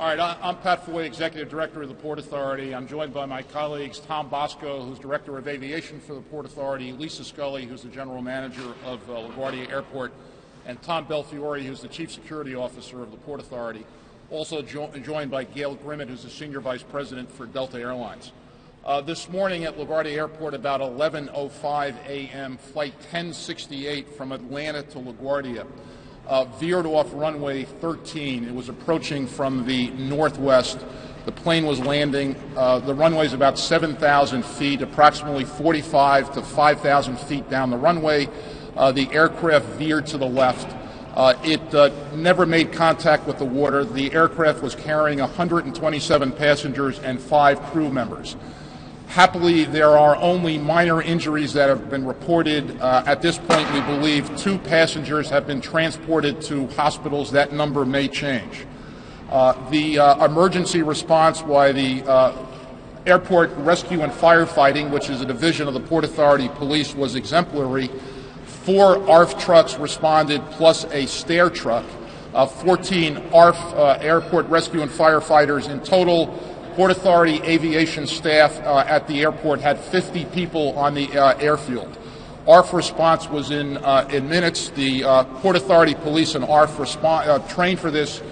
All right, I'm Pat Foye, Executive Director of the Port Authority. I'm joined by my colleagues Tom Bosco, who's Director of Aviation for the Port Authority, Lisa Scully, who's the General Manager of LaGuardia Airport, and Tom Belfiore, who's the Chief Security Officer of the Port Authority. Also joined by Gail Grimmett, who's the Senior Vice President for Delta Airlines. This morning at LaGuardia Airport, about 11:05 a.m., Flight 1068 from Atlanta to LaGuardia veered off runway 13. It was approaching from the northwest. The plane was landing. The runway is about 7,000 feet, approximately 45 to 5,000 feet down the runway. The aircraft veered to the left. It never made contact with the water. The aircraft was carrying 127 passengers and 5 crew members. Happily, there are only minor injuries that have been reported. At this point, we believe 2 passengers have been transported to hospitals. That number may change. The emergency response by the Airport Rescue and Firefighting, which is a division of the Port Authority Police, was exemplary. 4 ARF trucks responded, plus a stair truck. 14 ARF, Airport Rescue and Firefighters in total. Port Authority aviation staff at the airport had 50 people on the airfield. ARF response was in minutes. The Port Authority Police and ARF trained for this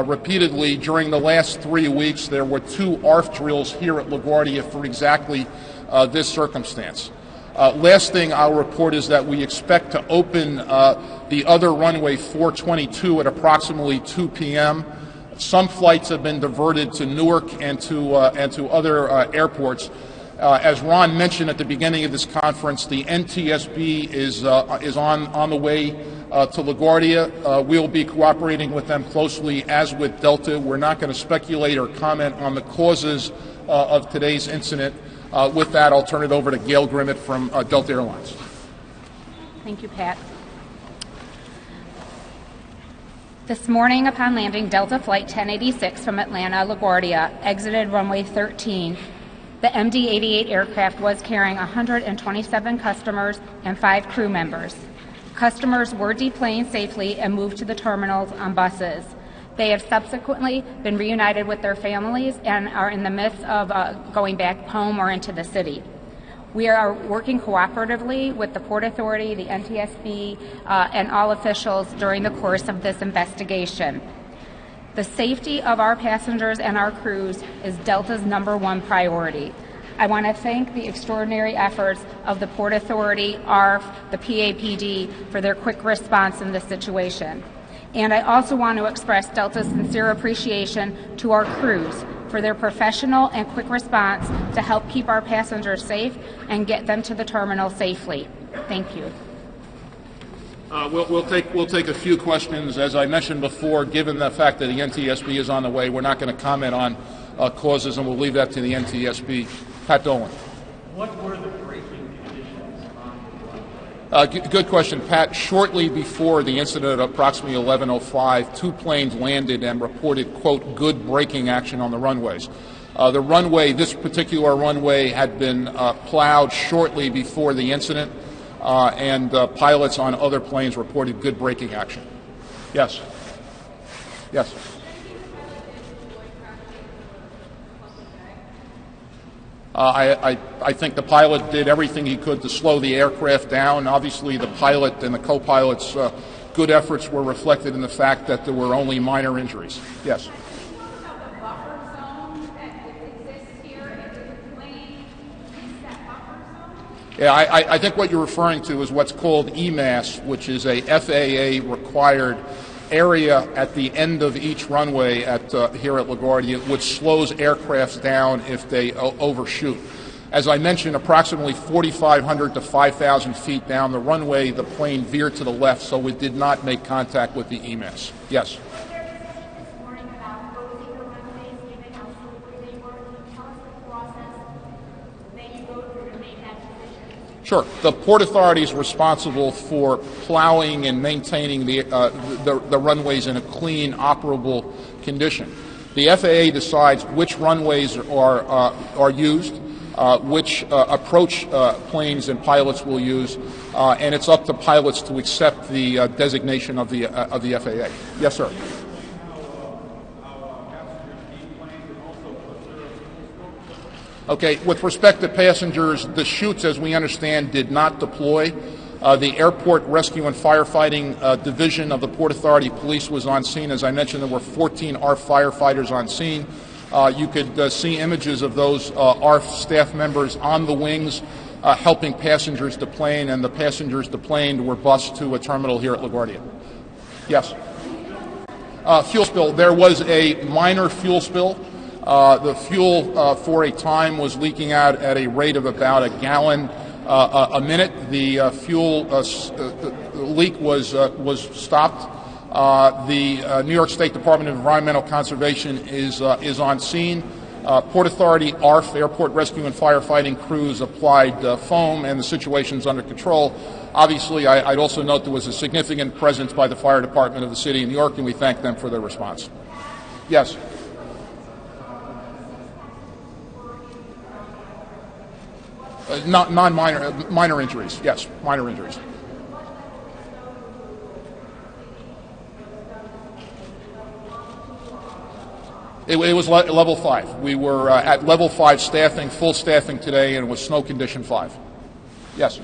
repeatedly. During the last 3 weeks, there were 2 ARF drills here at LaGuardia for exactly this circumstance. Last thing I'll report is that we expect to open the other runway 422 at approximately 2 p.m. Some flights have been diverted to Newark and to other airports. As Ron mentioned at the beginning of this conference, the NTSB is on the way to LaGuardia. We'll be cooperating with them closely, as with Delta. We're not going to speculate or comment on the causes of today's incident. With that, I'll turn it over to Gail Grimmett from Delta Airlines. Thank you, Pat. This morning, upon landing, Delta Flight 1086 from Atlanta, LaGuardia exited runway 13. The MD-88 aircraft was carrying 127 customers and 5 crew members. Customers were deplaned safely and moved to the terminals on buses. They have subsequently been reunited with their families and are in the midst of going back home or into the city. We are working cooperatively with the Port Authority, the NTSB, and all officials during the course of this investigation. The safety of our passengers and our crews is Delta's #1 priority. I want to thank the extraordinary efforts of the Port Authority, ARF, the PAPD for their quick response in this situation. And I also want to express Delta's sincere appreciation to our crews for their professional and quick response to help keep our passengers safe and get them to the terminal safely. Thank you. We'll take a few questions. As I mentioned before, given the fact that the NTSB is on the way, we're not going to comment on causes, and we'll leave that to the NTSB. Pat Dolan. What were the braking conditions on the runway? Good question, Pat. Shortly before the incident at approximately 11:05, 2 planes landed and reported, quote, good braking action on the runways. The runway, this particular runway, had been plowed shortly before the incident, and pilots on other planes reported good braking action. Yes. Yes. I think the pilot did everything he could to slow the aircraft down. Obviously, the pilot and the co-pilot's good efforts were reflected in the fact that there were only minor injuries. Yes. Yeah, I think what you're referring to is what's called EMAS, which is a FAA-required area at the end of each runway here at LaGuardia, which slows aircrafts down if they overshoot. As I mentioned, approximately 4,500 to 5,000 feet down the runway, the plane veered to the left, so it did not make contact with the EMAS. Yes. Sure. The Port Authority is responsible for plowing and maintaining the runways in a clean, operable condition. The FAA decides which runways are used, which approach planes and pilots will use, and it's up to pilots to accept the designation of the FAA. Yes, sir. Okay, with respect to passengers, the chutes, as we understand, did not deploy. The Airport Rescue and Firefighting Division of the Port Authority Police was on scene. As I mentioned, there were 14 ARF firefighters on scene. You could see images of those ARF staff members on the wings helping passengers deplane, and the passengers deplaned were bused to a terminal here at LaGuardia. Yes. Fuel spill. There was a minor fuel spill. The fuel for a time was leaking out at a rate of about a gallon a minute. The fuel leak was stopped. The New York State Department of Environmental Conservation is on scene. Port Authority ARF, Airport Rescue and Firefighting crews applied foam, and the situation's under control. Obviously, I'd also note there was a significant presence by the fire department of the city of New York, and we thank them for their response. Yes. Minor injuries. Yes, minor injuries. It was level 5. We were at level 5 staffing, full staffing today, and it was snow condition 5. Yes.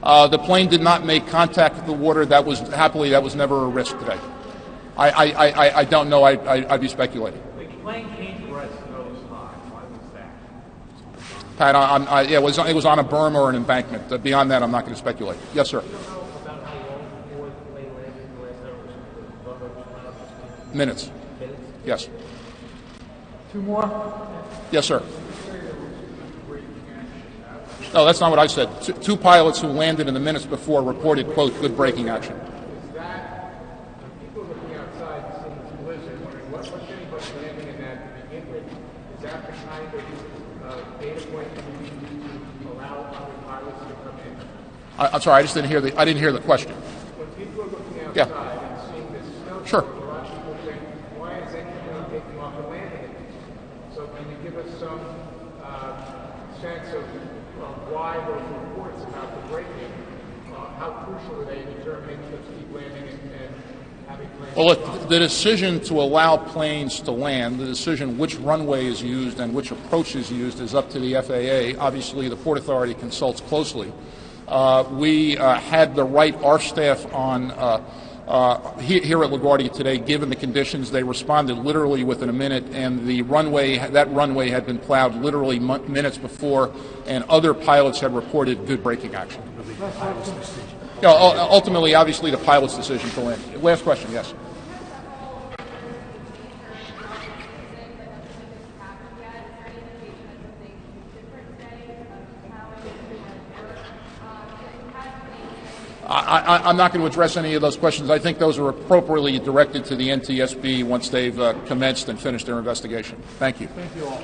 The plane did not make contact with the water. That was never a risk today. I don't know. I'd be speculating. The plane came to rest nose high. Why was that? Pat, it was on a berm or an embankment. Beyond that, I'm not going to speculate. Yes, sir. Minutes. Yes. 2 more? Yes, sir. No, that's not what I said. Two pilots who landed in the minutes before reported, quote, good braking action. Is that, people looking outside seeing the collision, wondering what's anybody landing in that to begin with? Is that the kind of data point that you need to allow other pilots to come in? I'm sorry, I didn't hear the question. When people are looking outside and seeing this snow, sure. a lot of people think, why is anyone taking off and landing it? So can you give us some sense of why those reports about the braking, how crucial are they in determining to keep landing and having planes? Well, look, the decision to allow planes to land, the decision which runway is used and which approach is used is up to the FAA. Obviously, the Port Authority consults closely. We had the right ARF staff on here at LaGuardia today. Given the conditions, they responded literally within a minute, and that runway had been plowed literally minutes before, and other pilots had reported good braking action. Ultimately, obviously, the pilot's decision to land. Last question, yes. I'm not going to address any of those questions. I think those are appropriately directed to the NTSB once they've commenced and finished their investigation. Thank you. Thank you all.